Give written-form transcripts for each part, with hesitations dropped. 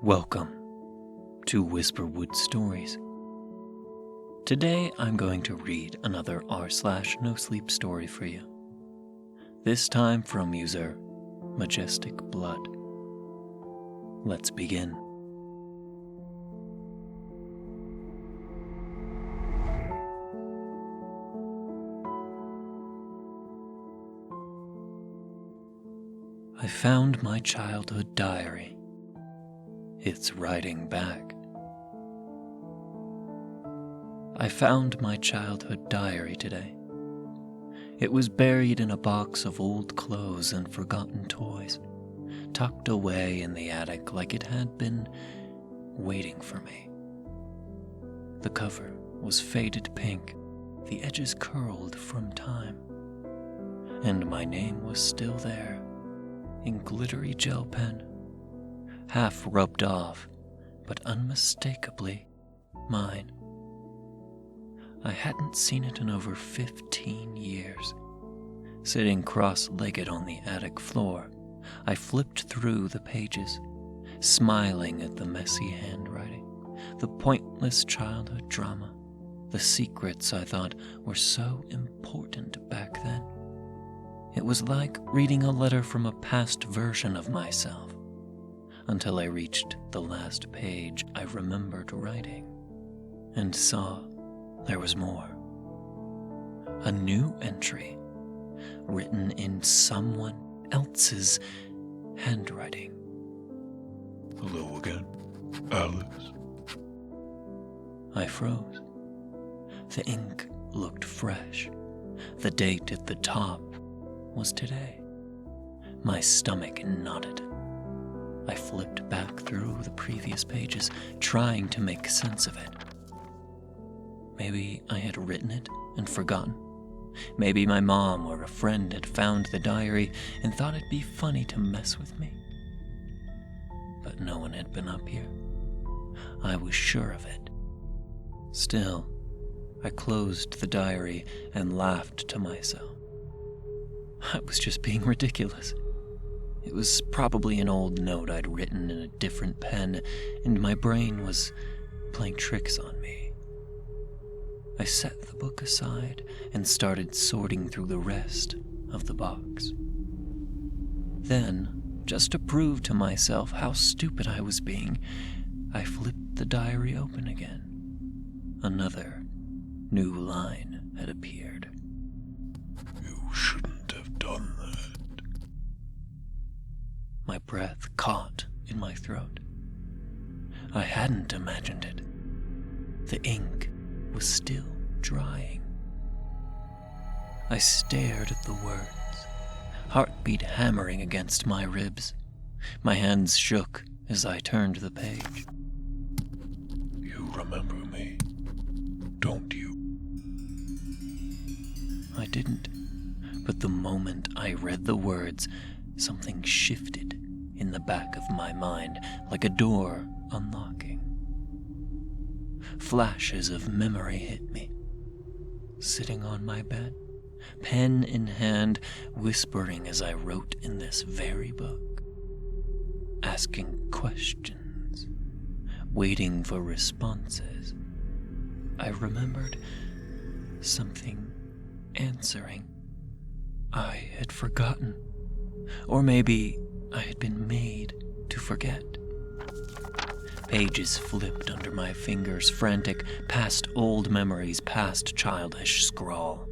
Welcome to Whisperwood Stories. Today I'm going to read another r/nosleep story for you. This time from user Majestic Blood. Let's begin. I found my childhood diary. It's writing back. I found my childhood diary today. It was buried in a box of old clothes and forgotten toys, tucked away in the attic like it had been waiting for me. The cover was faded pink, the edges curled from time, and my name was still there, in glittery gel pen, half rubbed off, but unmistakably mine. I hadn't seen it in over 15 years. Sitting cross-legged on the attic floor, I flipped through the pages, smiling at the messy handwriting, the pointless childhood drama, the secrets I thought were so important back then. It was like reading a letter from a past version of myself, until I reached the last page I remembered writing, and saw there was more. A new entry, written in someone else's handwriting. Hello again, Alice. I froze. The ink looked fresh. The date at the top was today. My stomach knotted. I flipped back through the previous pages, trying to make sense of it. Maybe I had written it and forgotten. Maybe my mom or a friend had found the diary and thought it'd be funny to mess with me. But no one had been up here. I was sure of it. Still, I closed the diary and laughed to myself. I was just being ridiculous. It was probably an old note I'd written in a different pen, and my brain was playing tricks on me. I set the book aside and started sorting through the rest of the box. Then, just to prove to myself how stupid I was being, I flipped the diary open again. Another new line had appeared. You shouldn't have done that. My breath caught in my throat. I hadn't imagined it. The ink was still drying. I stared at the words, heartbeat hammering against my ribs. My hands shook as I turned the page. You remember me, don't you? I didn't, but the moment I read the words, something shifted in the back of my mind, like a door unlocking. Flashes of memory hit me. Sitting on my bed, pen in hand, whispering as I wrote in this very book. Asking questions, waiting for responses. I remembered something answering. I had forgotten. Or maybe I had been made to forget. Pages flipped under my fingers, frantic, past old memories, past childish scrawl,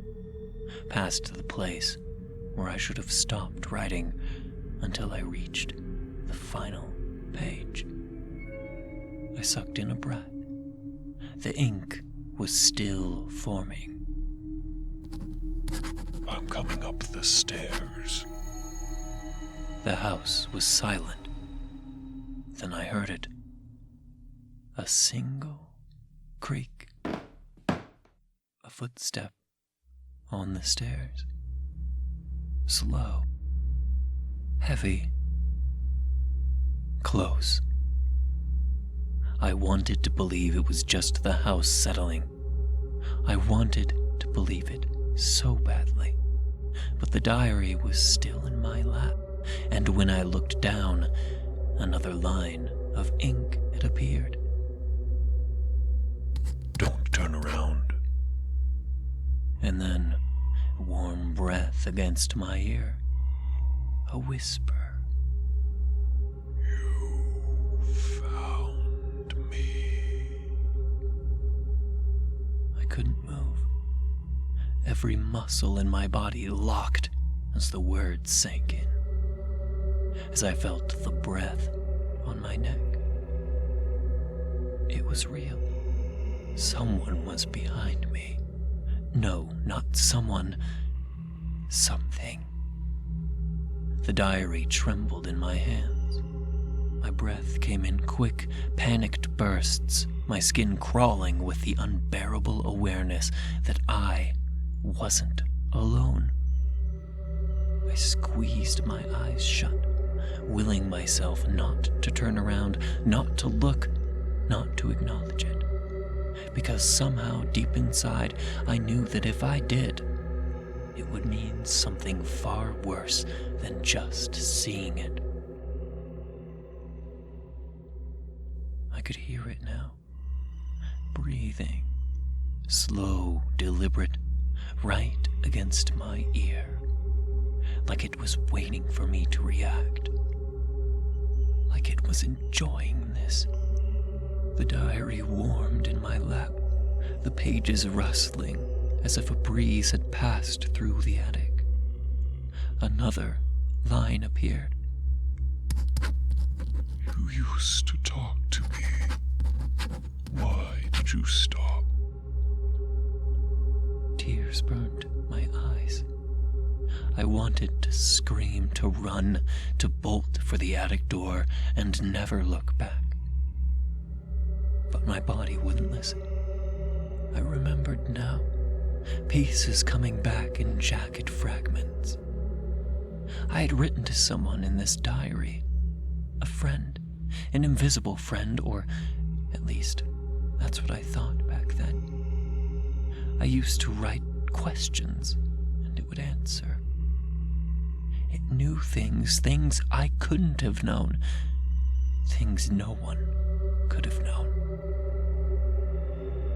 past the place where I should have stopped writing until I reached the final page. I sucked in a breath. The ink was still forming. I'm coming up the stairs. The house was silent. Then I heard it. A single creak. A footstep on the stairs. Slow. Heavy. Close. I wanted to believe it was just the house settling. I wanted to believe it so badly. But the diary was still in my lap, and when I looked down, another line of ink had appeared. Don't turn around. And then, warm breath against my ear. A whisper. You found me. I couldn't move. Every muscle in my body locked as the words sank in. As I felt the breath on my neck. It was real. Someone was behind me. No, not someone. Something. The diary trembled in my hands. My breath came in quick, panicked bursts, my skin crawling with the unbearable awareness that I wasn't alone. I squeezed my eyes shut, willing myself not to turn around, not to look, not to acknowledge it. Because somehow deep inside, I knew that if I did, it would mean something far worse than just seeing it. I could hear it now, breathing, slow, deliberate, right against my ear, like it was waiting for me to react, like it was enjoying this. The diary warmed in my lap, the pages rustling as if a breeze had passed through the attic. Another line appeared. You used to talk to me. Why did you stop? Tears burned my eyes. I wanted to scream, to run, to bolt for the attic door and never look back. But my body wouldn't listen. I remembered now, pieces coming back in jagged fragments. I had written to someone in this diary, a friend, an invisible friend, or at least that's what I thought back then. I used to write questions, and it would answer. It knew things I couldn't have known, things no one could have known.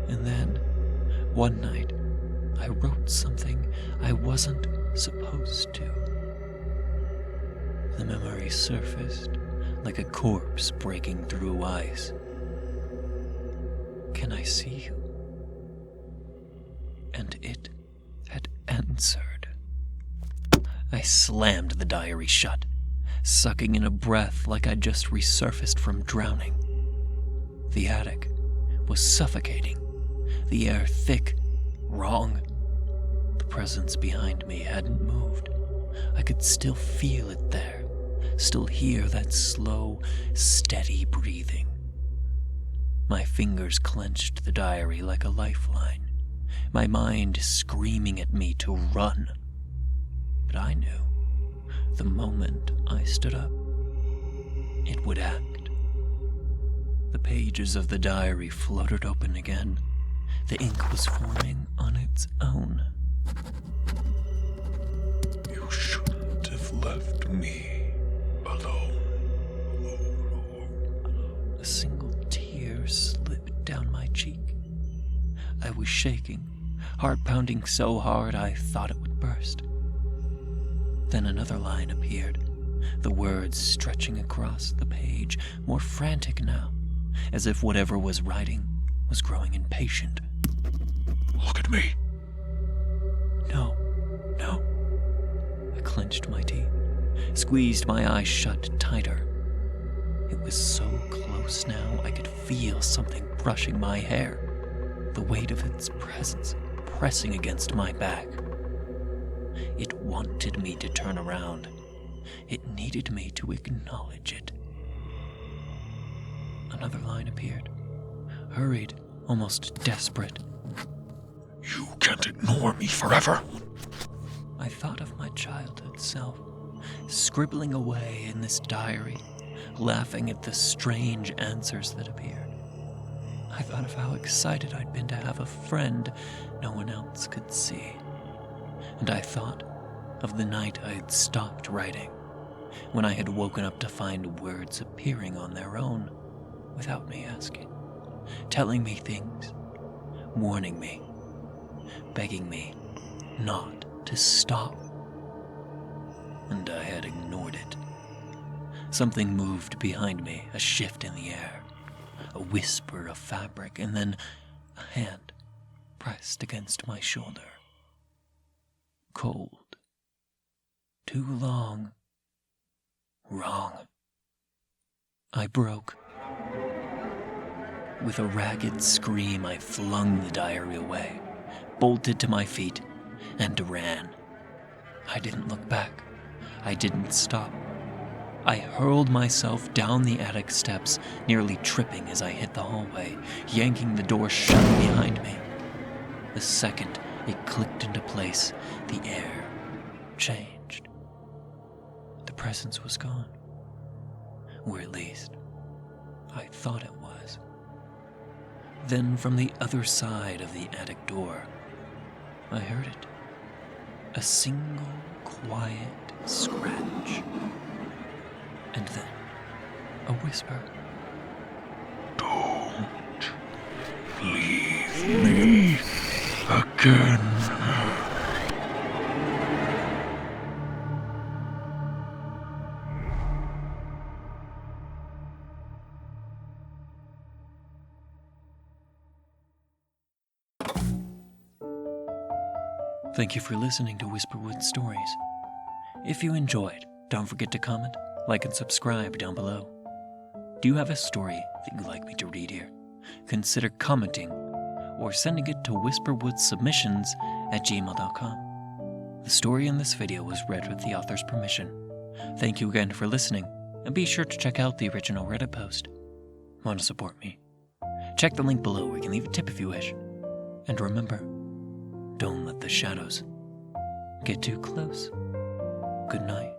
And then, one night, I wrote something I wasn't supposed to. The memory surfaced like a corpse breaking through ice. Can I see you? And it had answered. I slammed the diary shut, sucking in a breath like I'd just resurfaced from drowning. The attic was suffocating, the air thick, wrong. The presence behind me hadn't moved. I could still feel it there, still hear that slow, steady breathing. My fingers clenched the diary like a lifeline, my mind screaming at me to run. But I knew, the moment I stood up, it would act. The pages of the diary floated open again. The ink was forming on its own. You shouldn't have left me alone. A single tear slipped down my cheek. I was shaking, heart pounding so hard I thought it would burst. Then another line appeared, the words stretching across the page, more frantic now, as if whatever was writing was growing impatient. Look at me. No. I clenched my teeth, squeezed my eyes shut tighter. It was so close now I could feel something brushing my hair, the weight of its presence pressing against my back. It wanted me to turn around. It needed me to acknowledge it. Another line appeared, hurried, almost desperate. You can't ignore me forever. I thought of my childhood self, scribbling away in this diary, laughing at the strange answers that appeared. I thought of how excited I'd been to have a friend no one else could see. And I thought of the night I had stopped writing, when I had woken up to find words appearing on their own, without me asking, telling me things, warning me, begging me not to stop. And I had ignored it. Something moved behind me, a shift in the air, a whisper of fabric, and then a hand pressed against my shoulder. Cold. Too long. Wrong. I broke. With a ragged scream, I flung the diary away, bolted to my feet, and ran. I didn't look back. I didn't stop. I hurled myself down the attic steps, nearly tripping as I hit the hallway, yanking the door shut behind me. The second it clicked into place, the air changed. The presence was gone. Or at least, I thought it was. Then from the other side of the attic door, I heard it. A single quiet scratch. And then a whisper. Don't leave me again. Thank you for listening to Whisperwood Stories. If you enjoyed, don't forget to comment, like, and subscribe down below. Do you have a story that you'd like me to read here? Consider commenting or sending it to whisperwoodsubmissions@gmail.com. The story in this video was read with the author's permission. Thank you again for listening, and be sure to check out the original Reddit post. Want to support me? Check the link below where you can leave a tip if you wish. And remember, don't let the shadows get too close. Good night.